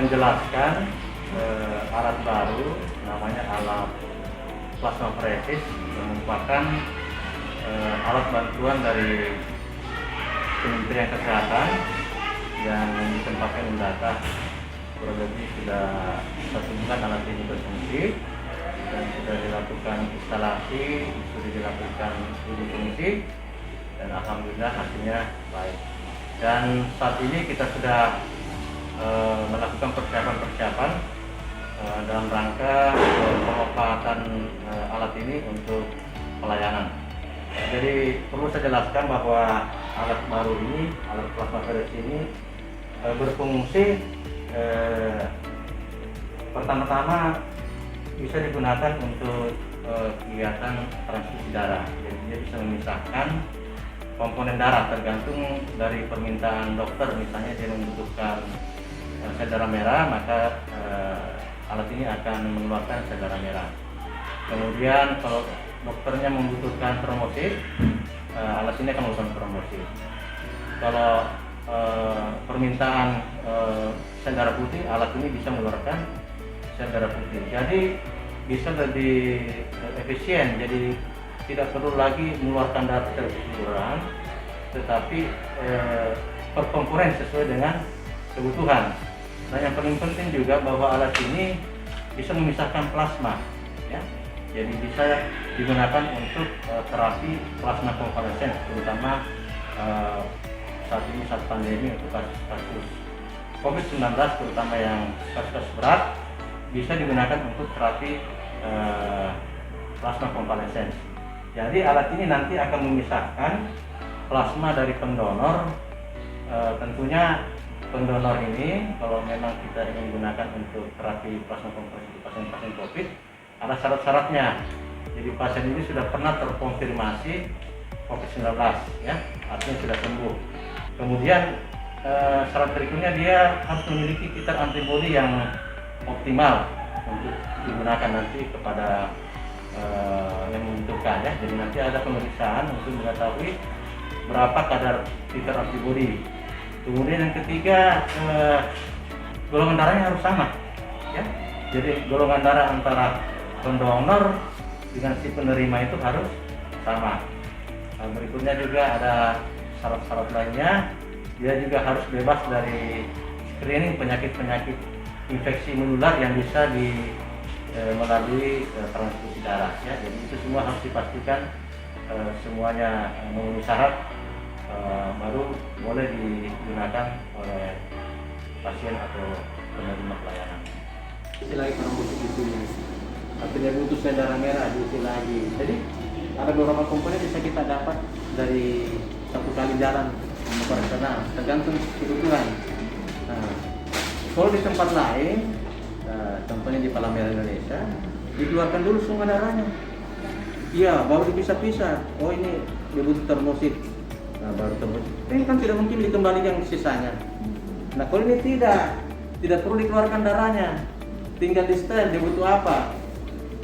menjelaskan alat baru namanya alat plasmapheresis yang merupakan alat bantuan dari Kementerian Kesehatan yang ditempatkan di data kurang lebih sudah 1 bulan alat ini berfungsi dan sudah dilakukan instalasi, sudah dilakukan uji fungsi dan alhamdulillah hasilnya baik. Dan saat ini kita sudah melakukan persiapan dalam rangka pengobatan alat ini untuk pelayanan. Jadi perlu saya jelaskan bahwa alat baru ini, alat plasmapheresis ini berfungsi pertama-tama bisa digunakan untuk kegiatan transfusi darah. Jadi dia bisa memisahkan komponen darah tergantung dari permintaan dokter. Misalnya dia membutuhkan sel darah merah, maka alat ini akan mengeluarkan sel darah merah. Kemudian kalau dokternya membutuhkan trombosit, alat ini akan melakukan trombosit. Kalau permintaan sel darah putih, alat ini bisa mengeluarkan sel darah putih. Jadi bisa lebih efisien, jadi tidak perlu lagi mengeluarkan darah secara keseluruhan, tetapi perkomponen sesuai dengan kebutuhan. Nah, yang paling penting juga bahwa alat ini bisa memisahkan plasma, ya. Jadi bisa digunakan untuk terapi plasma konvalesen, terutama saat ini saat pandemi untuk kasus COVID-19, terutama yang kasus berat, bisa digunakan untuk terapi plasma konvalesen. Jadi alat ini nanti akan memisahkan plasma dari pendonor. Tentunya pendonor ini kalau memang kita ingin gunakan untuk terapi plasma konvalesen di pasien-pasien COVID, ada syarat-syaratnya. Jadi pasien ini sudah pernah terkonfirmasi COVID-19, ya, artinya sudah sembuh. Kemudian syarat berikutnya dia harus memiliki titer antibodi yang optimal untuk digunakan nanti kepada yang membutuhkan, ya. Jadi nanti ada pemeriksaan untuk mengetahui berapa kadar titer antibodi. Kemudian yang ketiga, golongan darahnya harus sama, ya. Jadi golongan darah antara pendonor dengan si penerima itu harus sama. Nah, berikutnya juga ada syarat-syarat lainnya. Dia juga harus bebas dari screening penyakit-penyakit infeksi menular yang bisa melalui transfusi darah, ya. Jadi itu semua harus dipastikan semuanya memenuhi syarat, baru boleh digunakan oleh pasien atau penerima pelayanan. Isi lagi trombosit di sini, artinya butuh sel darah merah diisi lagi. Jadi ada beberapa komponen bisa kita dapat dari satu kali jalan operasional, tergantung kebutuhan. Nah, kalau di tempat lain, contohnya di Palang Merah Indonesia, dikeluarkan dulu semua darahnya. Iya, baru dipisah-pisah. Oh, ini dia butuh termosit. Nah, baru termosit. Ini kan tidak mungkin dikembalikan sisanya. Nah, kalau ini tidak perlu dikeluarkan darahnya, tinggal di setel dia butuh apa.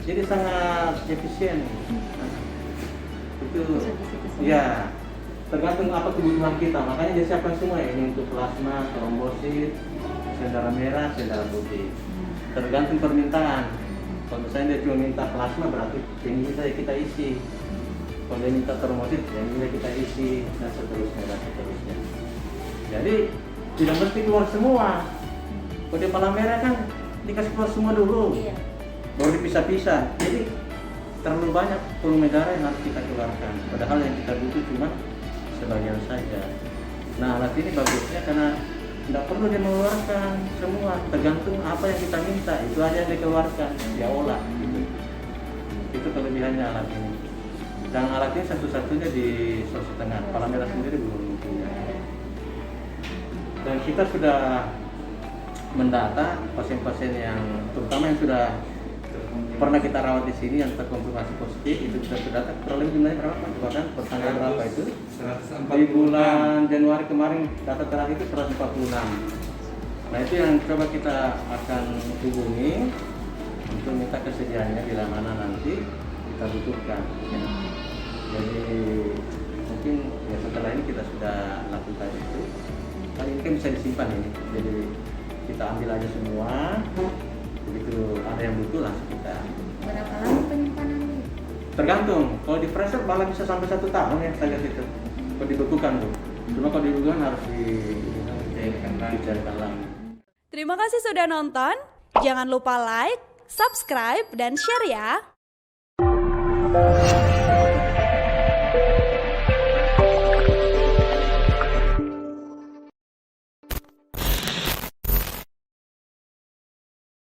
Jadi sangat efisien. Nah, itu, ya, tergantung apa kebutuhan kita. Makanya disiapkan semua ya, ini untuk plasma, trombosit, sel darah merah, sel darah putih. Tergantung permintaan. Kalau misalnya dia cuma minta plasma, berarti yang ini saja kita isi. Kalau dia minta trombosit, yang ini kita isi, dan seterusnya dan seterusnya. Jadi tidak mesti keluar semua. Kalau di Palang Merah kan dikasih keluar semua dulu, baru dipisah-pisah. Jadi terlalu banyak volume darah yang harus kita keluarkan. Padahal yang kita butuh cuma sebagian saja. Nah, alat ini bagusnya karena tidak perlu dia mengeluarkan semua, tergantung apa yang kita minta, itu aja yang dikeluarkan, dia olah gitu. Itu kelebihannya alat ini. Dan alat ini satu-satunya di Sulawesi Tengah, Palang Merah sendiri belum punya. Dan kita sudah mendata pasien-pasien yang, terutama yang sudah pernah kita rawat di sini yang terkonfirmasi positif, itu sudah terdata. Kurang lebih jumlahnya berapa Pak? Bahkan per tanggal berapa itu? Di bulan Januari kemarin data terakhir itu 146. Nah, itu yang coba kita akan hubungi untuk minta kesediaannya bila mana nanti kita butuhkan, ya. Jadi mungkin ya setelah ini kita sudah lakukan itu. Kali ini kan bisa disimpan ini. Jadi kita ambil aja semua. Begitu ada yang butuh langsung kita. Berapa lama penyimpanannya? Tergantung. Kalau di freezer malah bisa sampai 1 tahun ya saya lihat itu. Kalau dibekukan tuh. Cuma kalau dibekukan harus dicairkan lagi. Terima kasih sudah nonton. Jangan lupa like, subscribe, dan share ya.